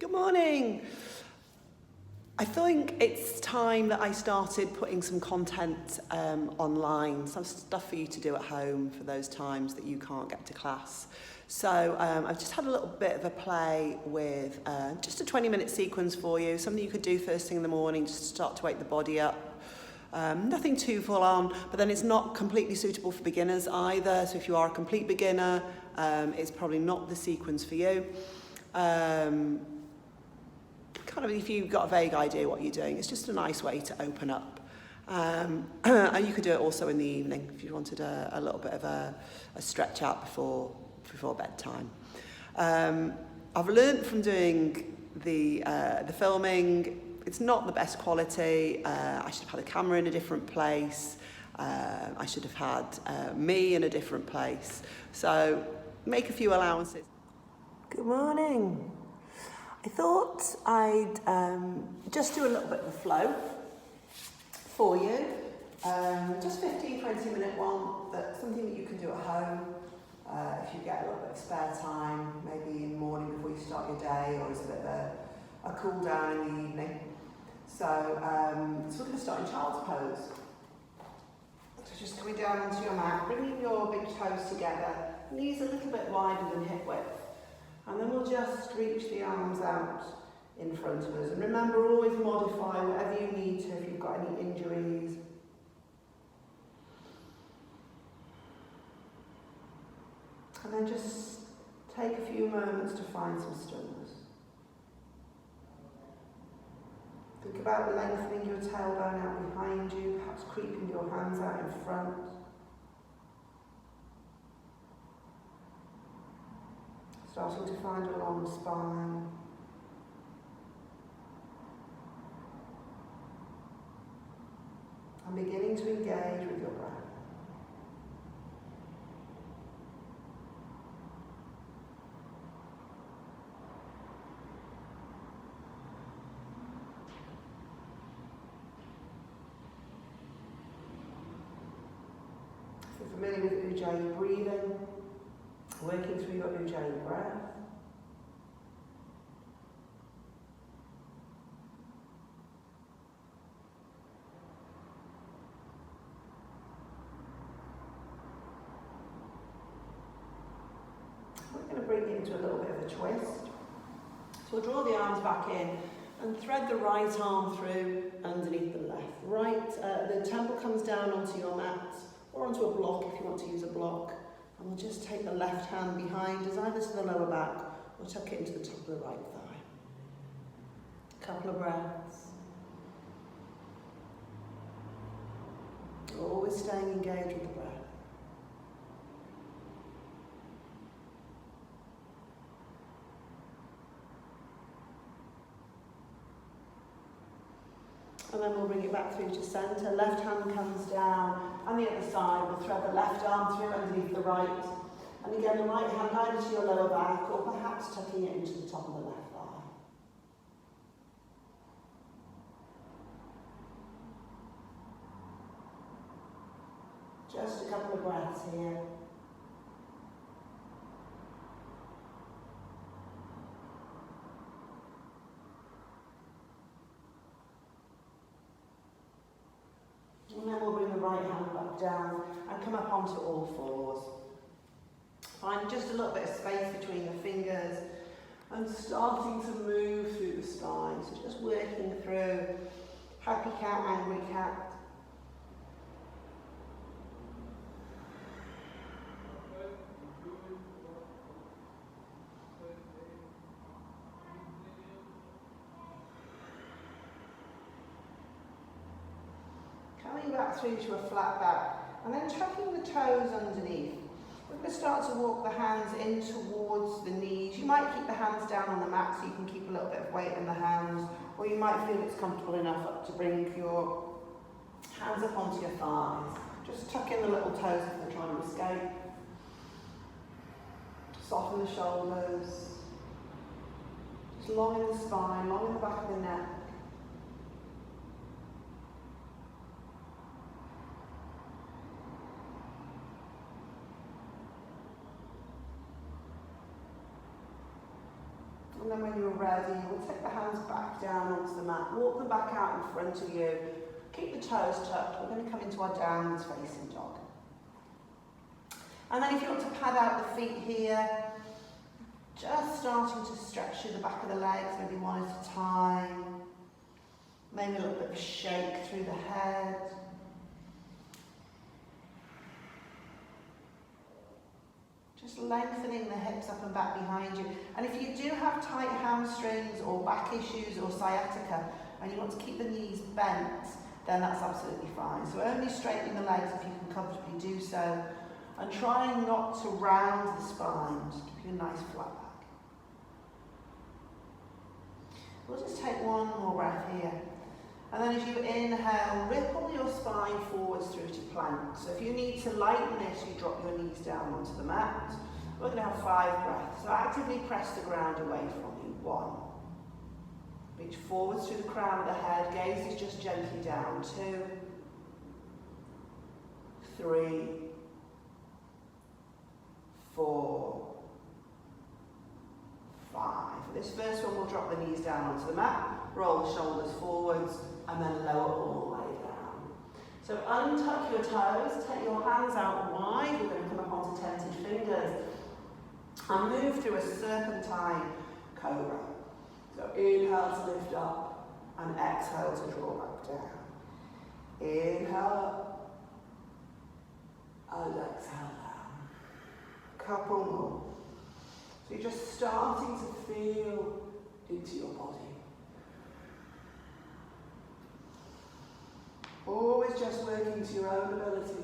Good morning. I think it's time that I started putting some content online, some stuff for you to do at home for those times that you can't get to class. So I've just had a little bit of a play with just a 20-minute sequence for you, something you could do first thing in the morning just to start to wake the body up. Nothing too full on, but then it's not completely suitable for beginners either. So if you are a complete beginner, it's probably not the sequence for you. Kind of if you've got a vague idea what you're doing, it's just a nice way to open up. And you could do it also in the evening if you wanted a little bit of a stretch out before bedtime. I've learned from doing the filming, it's not the best quality. I should have had the camera in a different place. I should have had me in a different place. So make a few allowances. Good morning. I thought I'd just do a little bit of a flow for you. Just 15-20 minute one, but something that you can do at home if you get a little bit of spare time, maybe in the morning before you start your day, or as a bit of a cool down in the evening. So we're going to start in child's pose. So just coming down onto your mat, bringing your big toes together, knees a little bit wider than hip width. And then we'll just reach the arms out in front of us. And remember, always modify whatever you need to if you've got any injuries. And then just take a few moments to find some stillness. Think about lengthening your tailbone out behind you, perhaps creeping your hands out in front. Starting to find a long spine. And beginning to engage with your breath. If you're familiar with Ujjayi breathing, working through your Ujjayi breath. We're going to bring it into a little bit of a twist. So we'll draw the arms back in and thread the right arm through underneath the left. The temple comes down onto your mat or onto a block if you want to use a block. And we'll just take the left hand behind us, either to the lower back or tuck it into the top of the right thigh. Couple of breaths. Always staying engaged with the breath. And then we'll bring it back through to centre. Left hand comes down, and the other side. We'll thread the left arm through underneath the right. And again, the right hand either to your lower back, or perhaps tucking it into the top of the left thigh. Just a couple of breaths here. And then we'll bring the right hand back down and come up onto all fours. Find just a little bit of space between the fingers and starting to move through the spine. So just working through happy cat, angry cat. Coming back through to a flat back, and then tucking the toes underneath. We're going to start to walk the hands in towards the knees. You might keep the hands down on the mat so you can keep a little bit of weight in the hands, or you might feel it's comfortable enough up to bring your hands up onto your thighs. Just tuck in the little toes if they're trying to escape. Soften the shoulders. Just long in the spine, long in the back of the neck. And then when you're ready, we'll take the hands back down onto the mat, walk them back out in front of you, keep the toes tucked. We're going to come into our downwards facing dog. And then if you want to pad out the feet here, just starting to stretch through the back of the legs, maybe one at a time. Maybe a little bit of a shake through the head. Just lengthening the hips up and back behind you. And if you do have tight hamstrings or back issues or sciatica, and you want to keep the knees bent, then that's absolutely fine. So only straightening the legs if you can comfortably do so. And trying not to round the spine, just keep you a nice flat back. We'll just take one more breath here. And then as you inhale, ripple your spine forwards through to plank. So if you need to lighten this, you drop your knees down onto the mat. We're going to have 5 breaths. So actively press the ground away from you. 1. Reach forwards through the crown of the head. Gaze is just gently down. 2. 3. 4. 5. For this first one, we'll drop the knees down onto the mat, roll the shoulders forwards, and then lower all the way down. So untuck your toes, take your hands out wide. We're going to come up onto tented fingers and move through a serpentine cobra. So inhale to lift up and exhale to draw back down. Inhale up and exhale down. Couple more. So you're just starting to feel into your body. Always just working to your own ability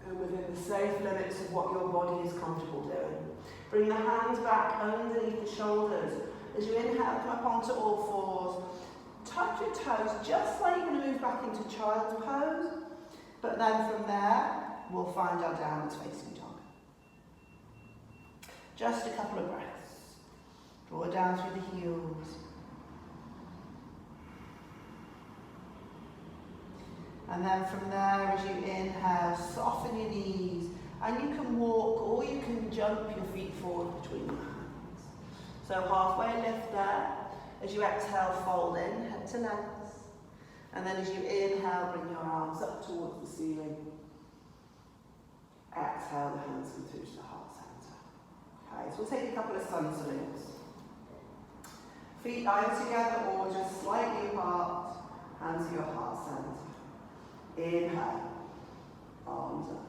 and within the safe limits of what your body is comfortable doing. Bring the hands back underneath the shoulders. As you inhale, come up onto all 4s. Tuck your toes just like you're going to move back into child's pose. But then from there, we'll find our downwards facing dog. Just a couple of breaths. Draw down through the heels. And then from there, as you inhale, soften your knees. And you can walk or you can jump your feet forward between your hands. So halfway lift there. As you exhale, fold in, head to legs. And then as you inhale, bring your arms up towards the ceiling. Exhale, the hands come through to the heart center. Okay, so we'll take a couple of sun salutes. Feet either together or just slightly apart, hands to your heart center. Inhale, arms up.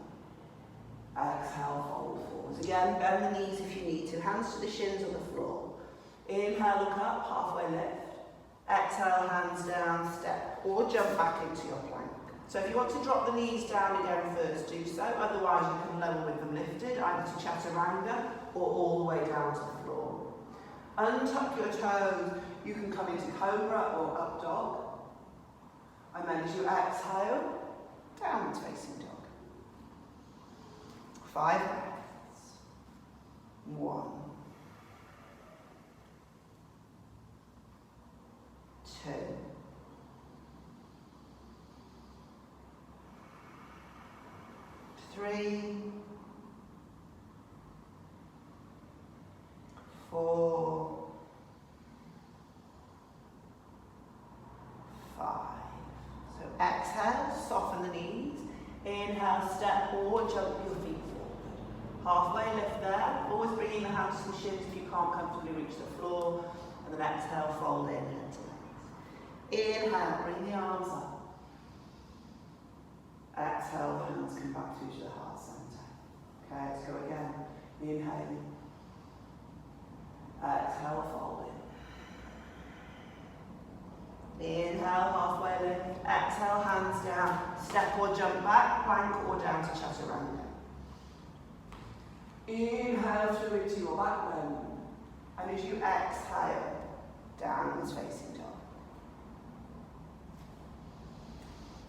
Exhale, fold forwards. Again, bend the knees if you need to. Hands to the shins on the floor. Inhale, look up, halfway lift. Exhale, hands down, step, or jump back into your plank. So if you want to drop the knees down again first, do so. Otherwise, you can lower with them lifted, either to chaturanga or all the way down to the floor. Untuck your toes. You can come into cobra or up dog. And then as you exhale, downwards facing dog. 5 breaths. 1. 2. 3. 4. 5. So exhale, soften the knees. Inhale, step or jump your feet forward. Halfway lift there. Always bringing the hands to the shins if you can't comfortably reach the floor. And then exhale, fold in, head to legs. Inhale, bring the arms up. Exhale, the hands come back through to the heart center. Okay, let's go again. Inhaling. Exhale, fold in. Inhale, halfway lift. Exhale, hands down. Step or jump back, plank or down to chaturanga. Inhale through into your back bend. And as you exhale, downwards facing dog.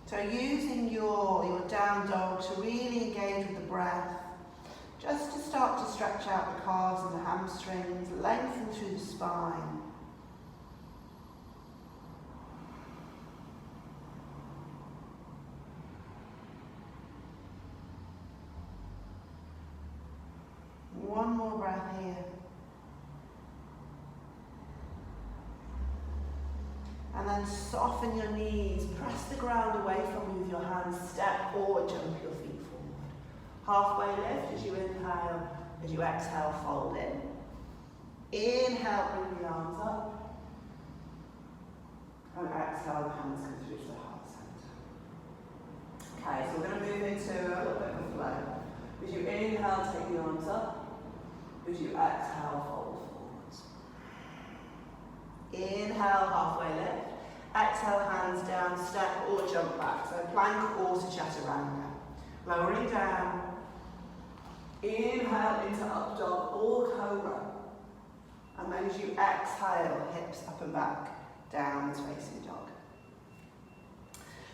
So using your down dog to really engage with the breath, just to start to stretch out the calves and the hamstrings, lengthen through the spine. One more breath here. then soften your knees, press the ground away from you with your hands, step or jump your feet forward. Halfway lift as you inhale, as you exhale, fold in. Inhale, bring the arms up. And exhale, the hands come through to the heart centre. Okay, so we're going to move into a little bit of a flow. As you inhale, take the arms up. As you exhale, fold forwards. Inhale, halfway lift. Exhale, hands down, step or jump back. So plank or to chaturanga. Lowering down. Inhale into up dog or cobra. And then as you exhale, hips up and back, downwards facing dog.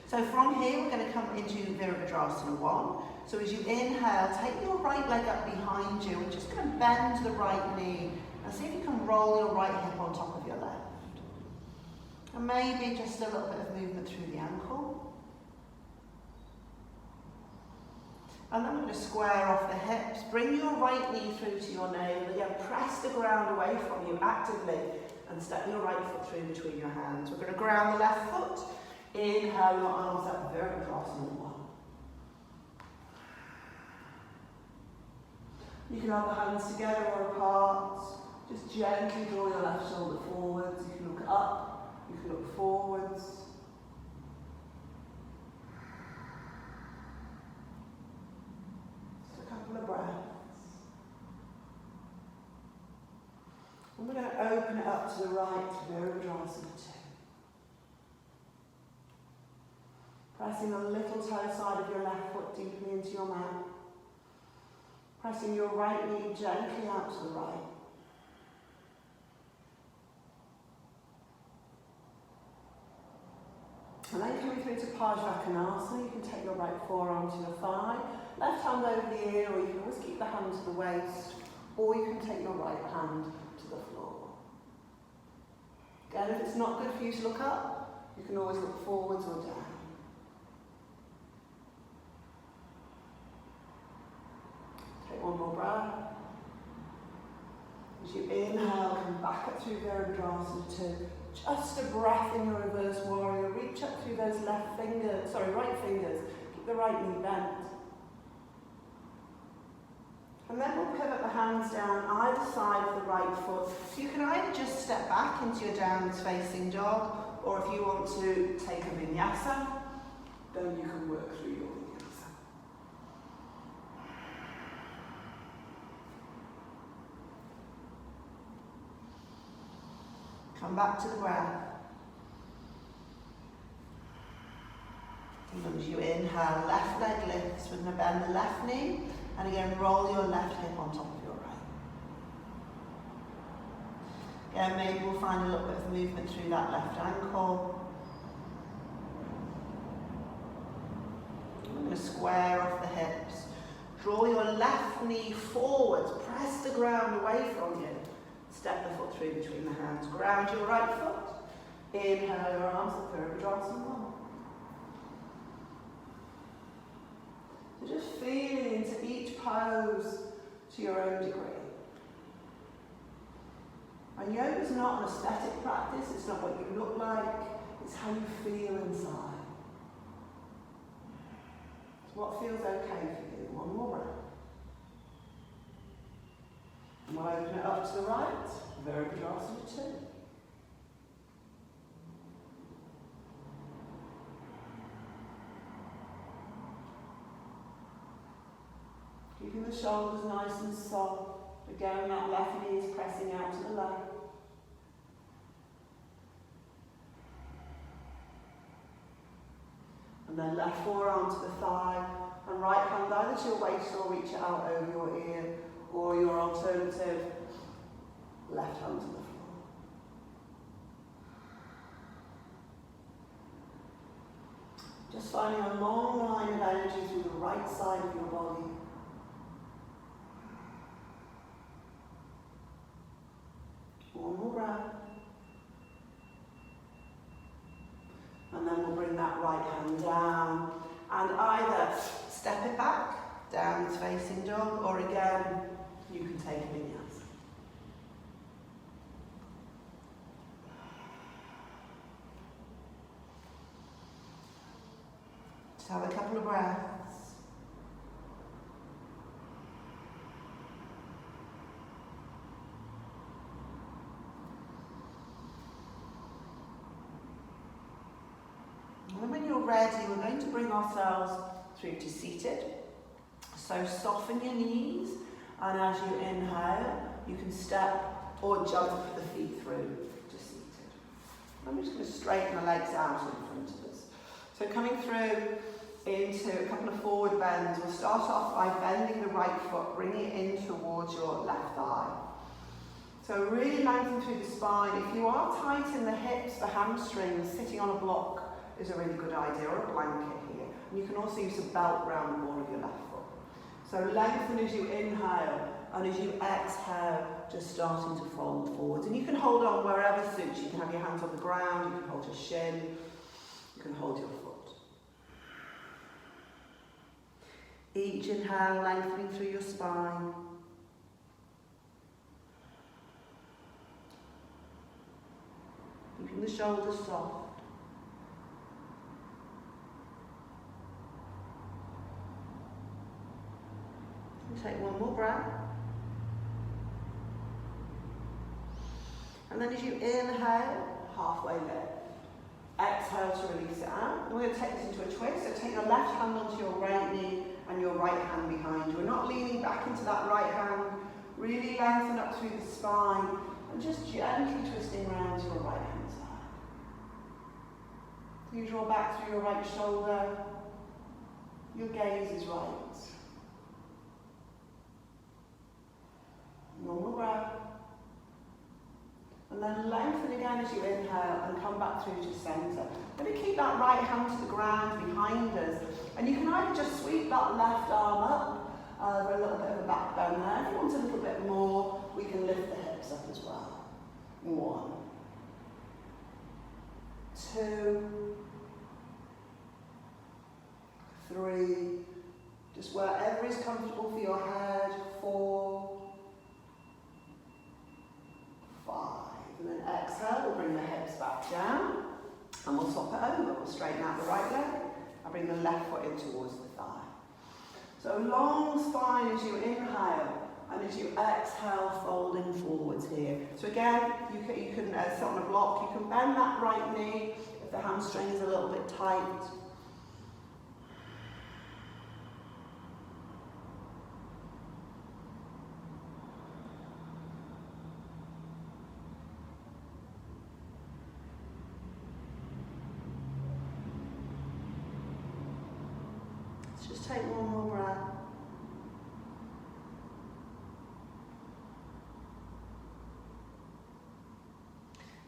So from here, we're going to come into Virabhadrasana 1. So as you inhale, take your right leg up behind you and just going to bend the right knee and see if you can roll your right hip on top of your left. And maybe just a little bit of movement through the ankle. And then we're going to square off the hips. Bring your right knee through to your navel. Again, press the ground away from you actively and step your right foot through between your hands. We're going to ground the left foot. Inhale your arms up, Virabhadrasana 1. You can have the hands together or apart. Just gently draw your left shoulder forwards. You can look up, you can look forwards. Just a couple of breaths. And we're going to open it up to the right, Virabhadrasana 2. Pressing the little toe side of your left foot deeply into your mat. Pressing your right knee gently out to the right. And then coming through to Pajvakonasana, you can take your right forearm to your thigh, left hand over the ear, or you can always keep the hand to the waist, or you can take your right hand to the floor. Again, if it's not good for you to look up, you can always look forwards or down. Take one more breath. As you inhale, come back up through Virabhadrasana 2. Just a breath in your reverse warrior. Reach up through those right fingers. Keep the right knee bent. And then we'll pivot the hands down either side of the right foot. So you can either just step back into your downwards facing dog, or if you want to take a vinyasa, then you can work through your vinyasa. Come back to the breath. And as you inhale, left leg lifts. We're going to bend the left knee. And again, roll your left hip on top of your right. Again, maybe we'll find a little bit of movement through that left ankle. We're going to square off the hips. Draw your left knee forwards. Press the ground away from you. Step the foot through between the hands. Ground your right foot. Inhale your arms up, Virabhadrasana 1. So just feeling into each pose to your own degree. And yoga is not an aesthetic practice. It's not what you look like. It's how you feel inside. It's what feels okay for you. One more round. And we'll open it up to the right, Virabhadrasana 2. Keeping the shoulders nice and soft. Again, that left knee is pressing out to the left. And then left forearm to the thigh, and right hand either to your waist or reach it out over your ear, or your alternative, left hand to the floor. Just finding a long line of energy through the right side of your body. One more breath. And then we'll bring that right hand down and either step it back, downwards facing dog, or again, you can take a vinyasa. Just have a couple of breaths. And then when you're ready, we're going to bring ourselves through to seated. So soften your knees, and as you inhale, you can step or jump the feet through to seated. I'm just going to straighten the legs out in front of us. So coming through into a couple of forward bends, we'll start off by bending the right foot, bringing it in towards your left thigh. So really lengthen through the spine. If you are tight in the hips, the hamstrings, sitting on a block is a really good idea, or a blanket here. And you can also use a belt round the ball of your left foot. So lengthen as you inhale, and as you exhale, just starting to fold forwards. And you can hold on wherever suits. You can have your hands on the ground, you can hold your shin, you can hold your foot. Each inhale, lengthening through your spine. Keeping the shoulders soft. And take one more breath. And then as you inhale, halfway lift. Exhale to release it out. And we're going to take this into a twist. So take your left hand onto your right knee and your right hand behind you. We're not leaning back into that right hand. Really lengthen up through the spine and just gently twisting around to your right hand side. So you draw back through your right shoulder. Your gaze is right. Normal breath. And then lengthen again as you inhale and come back through to centre. Going to keep that right hand to the ground behind us. And you can either just sweep that left arm up for a little bit of a back bend there. If you want a little bit more, we can lift the hips up as well. 1, 2, 3. Just wherever is comfortable for your head. 4, 5. And then exhale, we'll bring the hips back down and we'll swap it over. We'll straighten out the right leg and bring the left foot in towards the thigh. So long spine as you inhale, and as you exhale, folding forwards here. So again, you can sit on a block, you can bend that right knee if the hamstring is a little bit tight. Just take one more breath.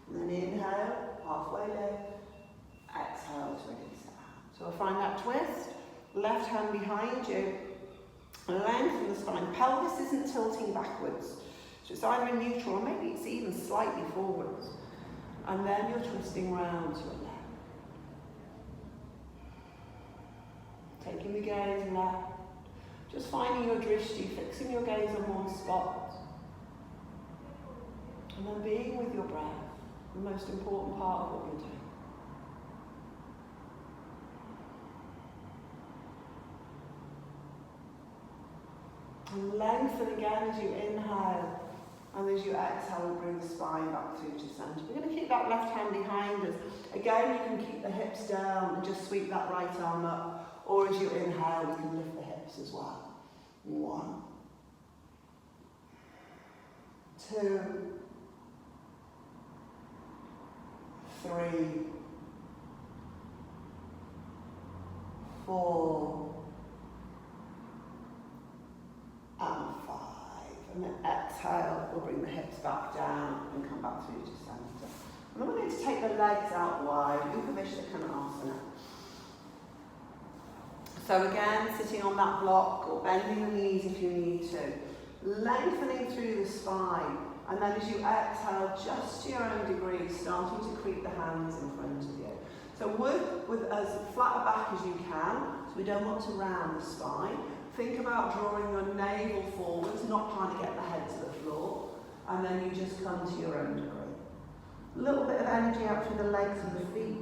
And then inhale, halfway lift. Exhale to release it out. So we'll find that twist. Left hand behind you. Lengthen the spine. Pelvis isn't tilting backwards. So it's either neutral or maybe it's even slightly forwards. And then you're twisting round to your left. Taking the gaze left, just finding your drishti, fixing your gaze on one spot, and then being with your breath, the most important part of what you're doing. And lengthen again as you inhale, and as you exhale, we'll bring the spine back through to centre. We're going to keep that left hand behind us. Again, you can keep the hips down and just sweep that right arm up. Or as you inhale, you can lift the hips as well. 1, 2, 3, 4, and 5. And then exhale, we'll bring the hips back down and come back through to centre. And then we're going to take the legs out wide, Upavishtakanasana. So again, sitting on that block or bending the knees if you need to. Lengthening through the spine. And then as you exhale, just to your own degree, starting to creep the hands in front of you. So work with as flat a back as you can. So we don't want to round the spine. Think about drawing your navel forwards, not trying to get the head to the floor. And then you just come to your own degree. A little bit of energy out through the legs and the feet.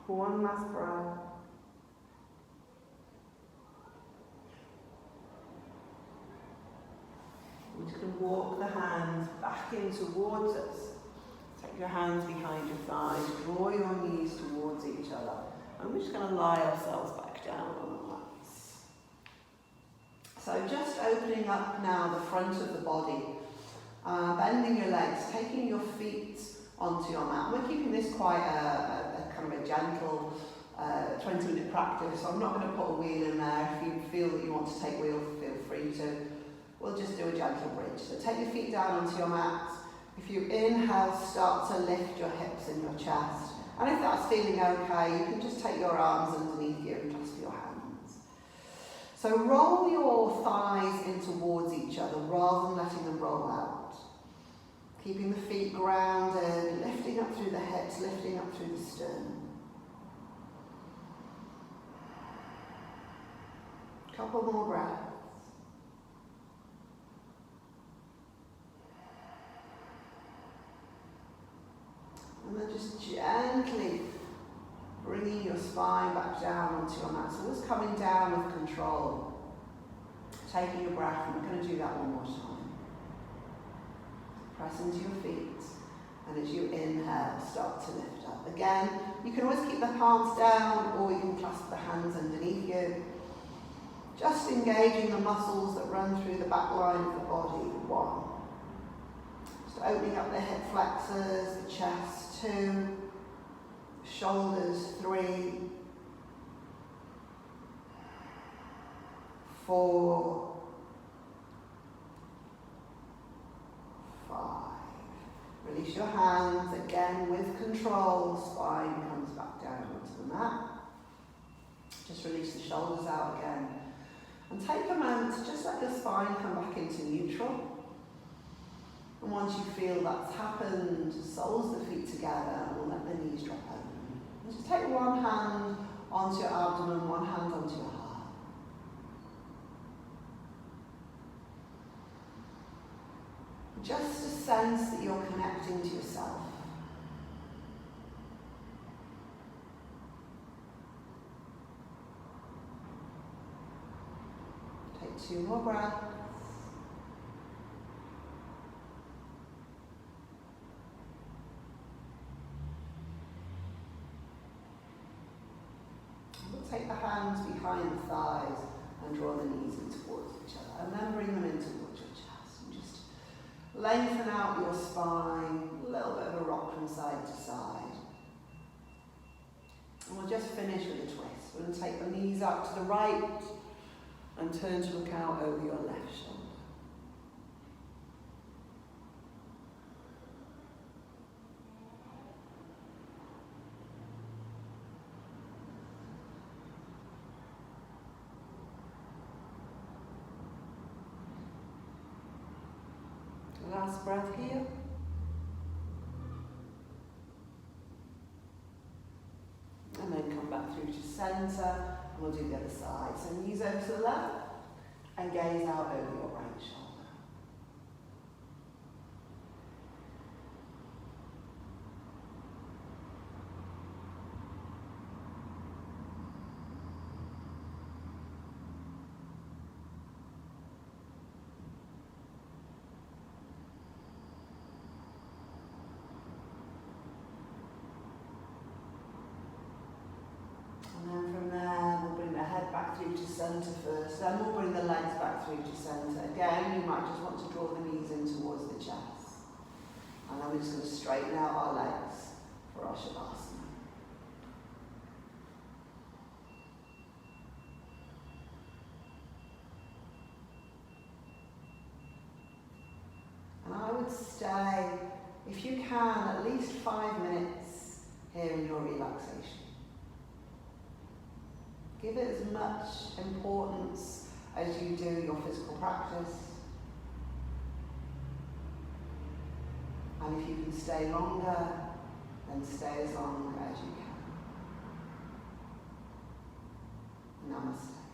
For one last breath. We're just going to walk the hands back in towards us. Take your hands behind your thighs, draw your knees towards each other. And we're just going to lie ourselves back down on the mats. So just opening up now the front of the body, bending your legs, taking your feet onto your mat. We're keeping this quite a kind of a gentle 20-minute practice, so I'm not going to put a wheel in there. If you feel that you want to take wheel, feel free to. We'll just do a gentle bridge. So take your feet down onto your mat. If you inhale, start to lift your hips and your chest. And if that's feeling okay, you can just take your arms underneath you and clasp your hands. So roll your thighs in towards each other rather than letting them roll out. Keeping the feet grounded, lifting up through the hips, lifting up through the sternum. Couple more breaths. And then just gently bringing your spine back down onto your mat. So always coming down with control. Taking a breath, and we're going to do that one more time. Press into your feet, and as you inhale, start to lift up. Again, you can always keep the palms down, or you can clasp the hands underneath you. Just engaging the muscles that run through the back line of the body. 1. Just opening up the hip flexors, the chest. 2. Shoulders. 3. 4. 5. Release your hands again with control. Spine comes back down onto the mat. Just release the shoulders out again. And take a moment to just let your spine come back into neutral. And once you feel that's happened, soles the feet together, and we'll let the knees drop open. And just take one hand onto your abdomen, one hand onto your heart. Just a sense that you're connecting to yourself. Take 2 more breaths. We'll take the hands behind the thighs and draw the knees in towards each other. And then bring them in towards your chest. And just lengthen out your spine, a little bit of a rock from side to side. And we'll just finish with a twist. We're going to take the knees out to the right and turn to look out over your left shoulder. Last breath here. And then come back through to centre, and we'll do the other side. So knees over to the left, and gaze out over your right shoulder. And then from there, we'll bring the head back through to centre first. Then we'll bring the legs back through to centre. Again, you might just want to draw the knees in towards the chest. And then we're just going to straighten out our legs for our Shavasana. And I would stay, if you can, at least 5 minutes here in your relaxation. Give it as much importance as you do your physical practice. And if you can stay longer, then stay as long as you can. Namaste.